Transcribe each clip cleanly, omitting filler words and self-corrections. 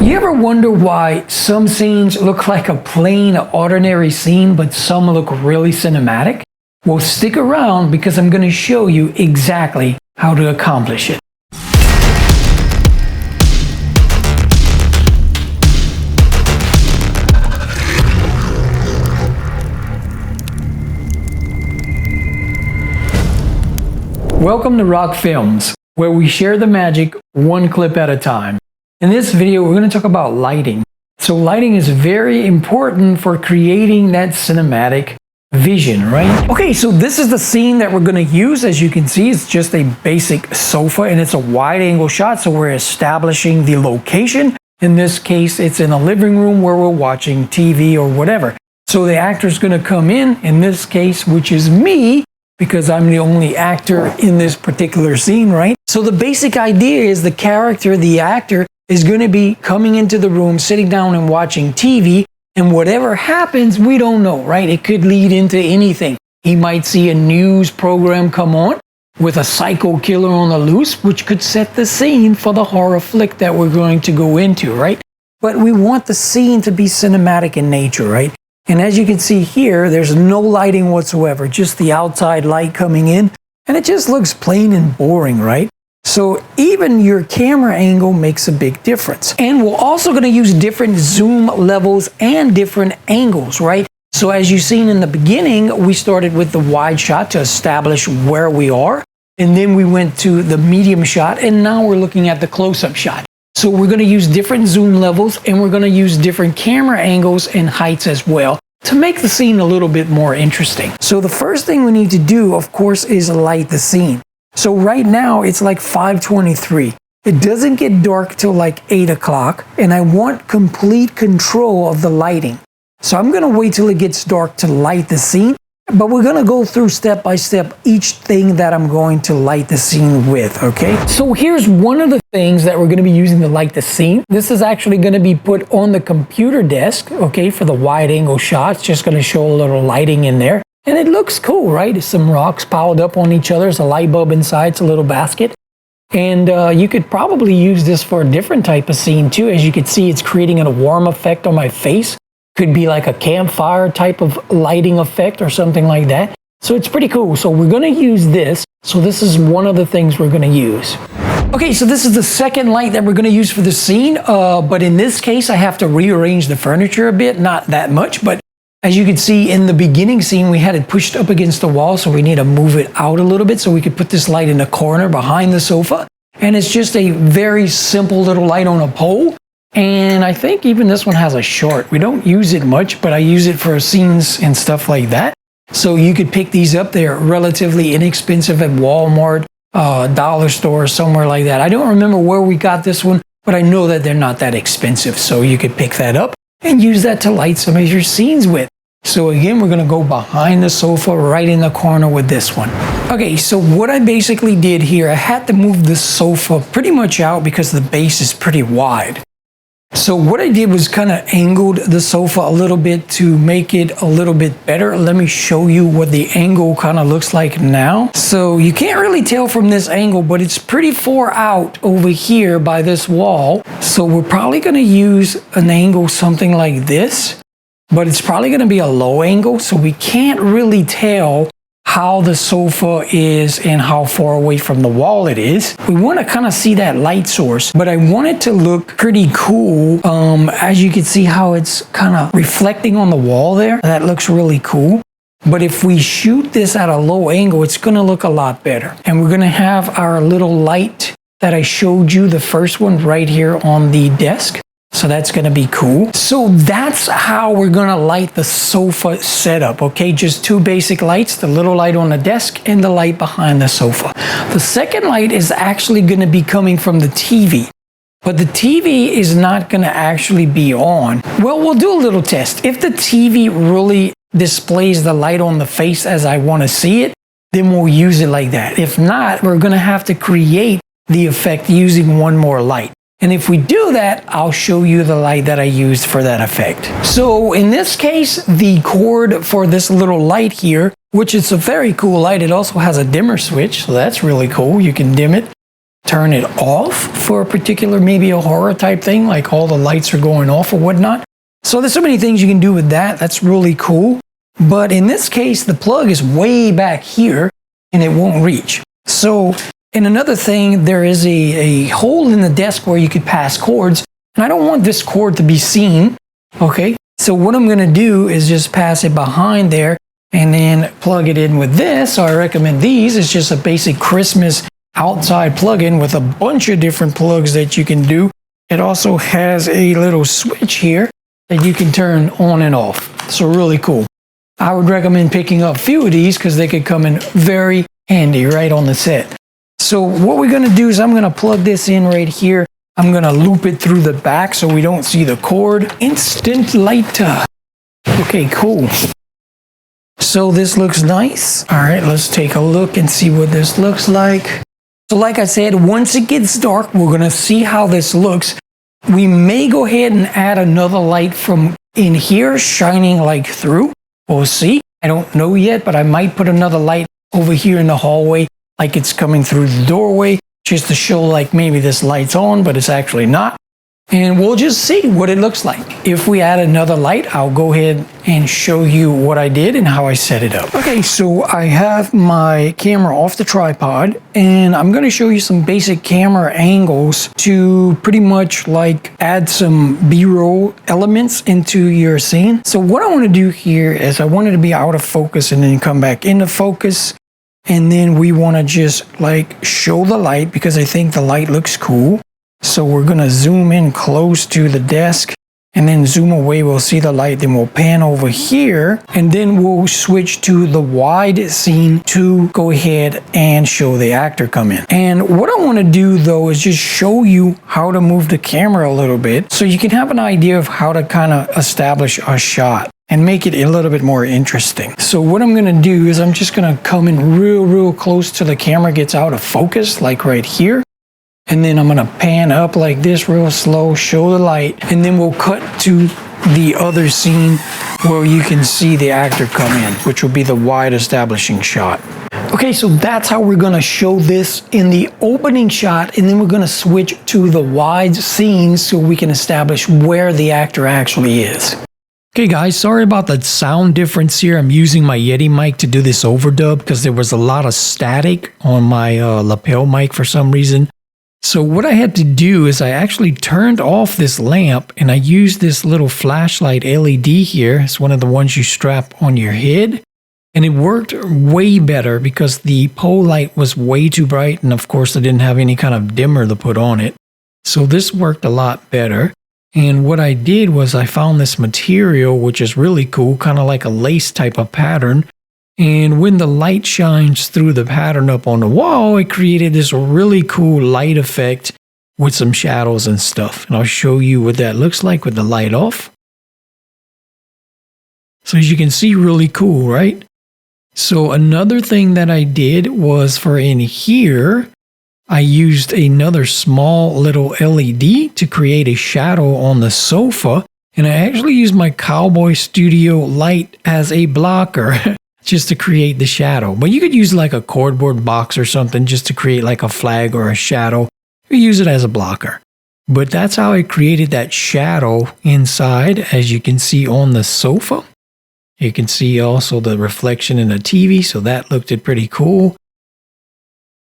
You ever wonder why some scenes look like a plain, ordinary scene, but some look really cinematic? Well, stick around because I'm going to show you exactly how to accomplish it. Welcome to Rock Films, where we share the magic one clip at a time. In this video, we're going to talk about lighting. So lighting is very important for creating that cinematic vision, right? Okay, so this is the scene that we're going to use. As you can see, it's just a basic sofa and it's a wide angle shot. So we're establishing the location. In this case, it's in a living room where we're watching TV or whatever. So the actor's going to come in this case, which is me, because I'm the only actor in this particular scene, right? So the basic idea is the character, the actor, is going to be coming into the room, sitting down and watching TV, and whatever happens, we don't know, right? It could lead into anything. He might see a news program come on with a psycho killer on the loose, which could set the scene for the horror flick that we're going to go into, right? But we want the scene to be cinematic in nature, right? And as you can see here, there's no lighting whatsoever, just the outside light coming in, and it just looks plain and boring, right? So even your camera angle makes a big difference. And we're also going to use different zoom levels and different angles, right? So as you've seen in the beginning, we started with the wide shot to establish where we are. And then we went to the medium shot, and now we're looking at the close-up shot. So we're going to use different zoom levels, and we're going to use different camera angles and heights as well to make the scene a little bit more interesting. So the first thing we need to do, of course, is light the scene. So right now it's like 5:23. It doesn't get dark till like 8 o'clock, and I want complete control of the lighting. So I'm going to wait till it gets dark to light the scene, but we're going to go through step by step each thing that I'm going to light the scene with, okay? So here's one of the things that we're going to be using to light the scene. This is actually going to be put on the computer desk, okay, for the wide angle shot. It's just going to show a little lighting in there. And it looks cool, right? It's some rocks piled up on each other. There's a light bulb inside. It's a little basket. And you could probably use this for a different type of scene too. As you can see, it's creating a warm effect on my face. Could be like a campfire type of lighting effect or something like that. So it's pretty cool. So we're going to use this. So this is one of the things we're going to use. Okay, so this is the second light that we're going to use for the scene. But in this case, I have to rearrange the furniture a bit. Not that much, but as you can see in the beginning scene, we had it pushed up against the wall, so we need to move it out a little bit so we could put this light in the corner behind the sofa. And it's just a very simple little light on a pole. And I think even this one has a short. We don't use it much, but I use it for scenes and stuff like that. So you could pick these up. They're relatively inexpensive at Walmart, dollar store, somewhere like that. I don't remember where we got this one, but I know that they're not that expensive. So you could pick that up and use that to light some of your scenes with. So again, we're going to go behind the sofa right in the corner with this one. Okay, so what I basically did here, I had to move the sofa pretty much out because the base is pretty wide. So what I did was kind of angled the sofa a little bit to make it a little bit better. Let me show you what the angle kind of looks like now. So you can't really tell from this angle, but it's pretty far out over here by this wall. So we're probably going to use an angle something like this, but it's probably going to be a low angle. So we can't really tell how the sofa is and how far away from the wall it is. We want to kind of see that light source, but I want it to look pretty cool. As you can see how it's kind of reflecting on the wall there. That looks really cool. But if we shoot this at a low angle, it's going to look a lot better. And we're going to have our little light that I showed you, the first one right here on the desk. So that's going to be cool. So that's how we're going to light the sofa setup, okay? Just two basic lights, the little light on the desk and the light behind the sofa. The second light is actually going to be coming from the TV, but the TV is not going to actually be on. Well, we'll do a little test. If the TV really displays the light on the face as I want to see it, then we'll use it like that. If not, we're going to have to create the effect using one more light. And if we do that, I'll show you the light that I used for that effect. So in this case, the cord for this little light here, which is a very cool light, it also has a dimmer switch, so that's really cool. You can dim it turn it off for a particular, maybe a horror type thing, like all the lights are going off or whatnot. So there's so many things you can do with that. That's really cool. But in this case, the plug is way back here and it won't reach. So, and another thing, there is a hole in the desk where you could pass cords. And I don't want this cord to be seen, okay? So what I'm gonna do is just pass it behind there and then plug it in with this. So I recommend these. It's just a basic Christmas outside plug-in with a bunch of different plugs that you can do. It also has a little switch here that you can turn on and off. So really cool. I would recommend picking up a few of these because they could come in very handy right on the set. So what we're gonna do is I'm gonna plug this in right here. I'm gonna loop it through the back so we don't see the cord. Instant lighter. Okay, cool. So this looks nice. All right, let's take a look and see what this looks like. So like I said, once it gets dark, we're gonna see how this looks. We may go ahead and add another light from in here, shining like through. We'll see. I don't know yet, but I might put another light over here in the hallway, like it's coming through the doorway, just to show like maybe this light's on, but it's actually not. And we'll just see what it looks like. If we add another light, I'll go ahead and show you what I did and how I set it up. Okay, so I have my camera off the tripod and I'm gonna show you some basic camera angles to pretty much like add some B-roll elements into your scene. So what I wanna do here is I want it to be out of focus and then come back into focus. And then we wanna just like show the light because I think the light looks cool. So we're gonna zoom in close to the desk and then zoom away, we'll see the light, then we'll pan over here and then we'll switch to the wide scene to go ahead and show the actor come in. And what I wanna do though is just show you how to move the camera a little bit so you can have an idea of how to kind of establish a shot and make it a little bit more interesting. So what I'm gonna do is I'm just gonna come in real close till the camera gets out of focus, like right here. And then I'm gonna pan up like this real slow, show the light, and then we'll cut to the other scene where you can see the actor come in, which will be the wide establishing shot. Okay, so that's how we're gonna show this in the opening shot, and then we're gonna switch to the wide scene so we can establish where the actor actually is. Okay guys, sorry about the sound difference here. I'm using my Yeti mic to do this overdub because there was a lot of static on my lapel mic for some reason. So what I had to do is I actually turned off this lamp and I used this little flashlight LED here. It's one of the ones you strap on your head. And it worked way better because the pole light was way too bright. And of course I didn't have any kind of dimmer to put on it. So this worked a lot better. And what I did was I found this material, which is really cool, kind of like a lace type of pattern. And when the light shines through the pattern up on the wall, it created this really cool light effect with some shadows and stuff. And I'll show you what that looks like with the light off. So as you can see, really cool, right? So another thing that I did was for in here, I used another small little LED to create a shadow on the sofa. And I actually used my Cowboy Studio light as a blocker. Just to create the shadow. But you could use like a cardboard box or something just to create like a flag or a shadow. You use it as a blocker. But that's how I created that shadow inside, as you can see on the sofa. You can see also the reflection in the TV, so that looked pretty cool.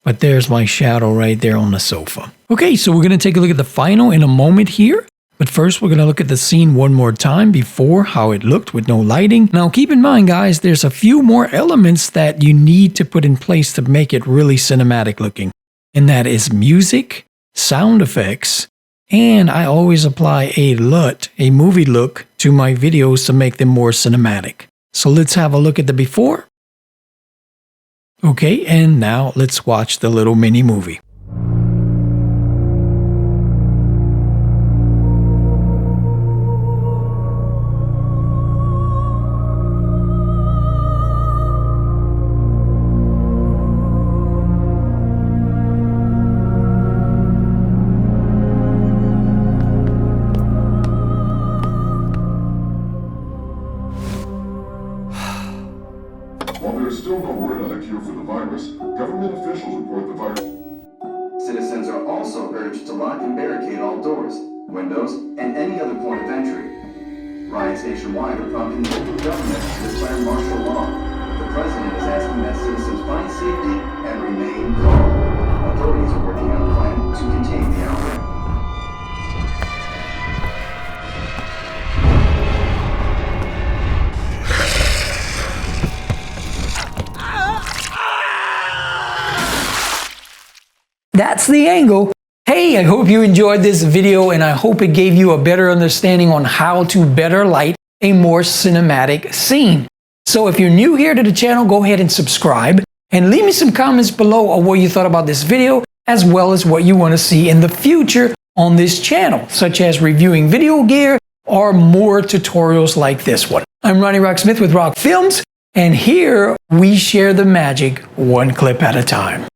But there's my shadow right there on the sofa. Okay, so we're going to take a look at the final in a moment here. But first, we're going to look at the scene one more time before how it looked with no lighting. Now, keep in mind, guys, there's a few more elements that you need to put in place to make it really cinematic looking. And that is music, sound effects, and I always apply a LUT, a movie look, to my videos to make them more cinematic. So let's have a look at the before. Okay, and now let's watch the little mini movie. While there is still no word on a cure for the virus, government officials report the virus. windows, and any other point of entry. Riots nationwide are prompting the local government to declare martial law. The president is asking that citizens find safety and remain calm. Authorities are working on a plan to contain the outbreak. That's the angle. Hey, I hope you enjoyed this video and I hope it gave you a better understanding on how to better light a more cinematic scene. So if you're new here to the channel, go ahead and subscribe and leave me some comments below on what you thought about this video, as well as what you want to see in the future on this channel, such as reviewing video gear or more tutorials like this one. I'm Ronnie Rock Smith with Rock Films, and here we share the magic one clip at a time.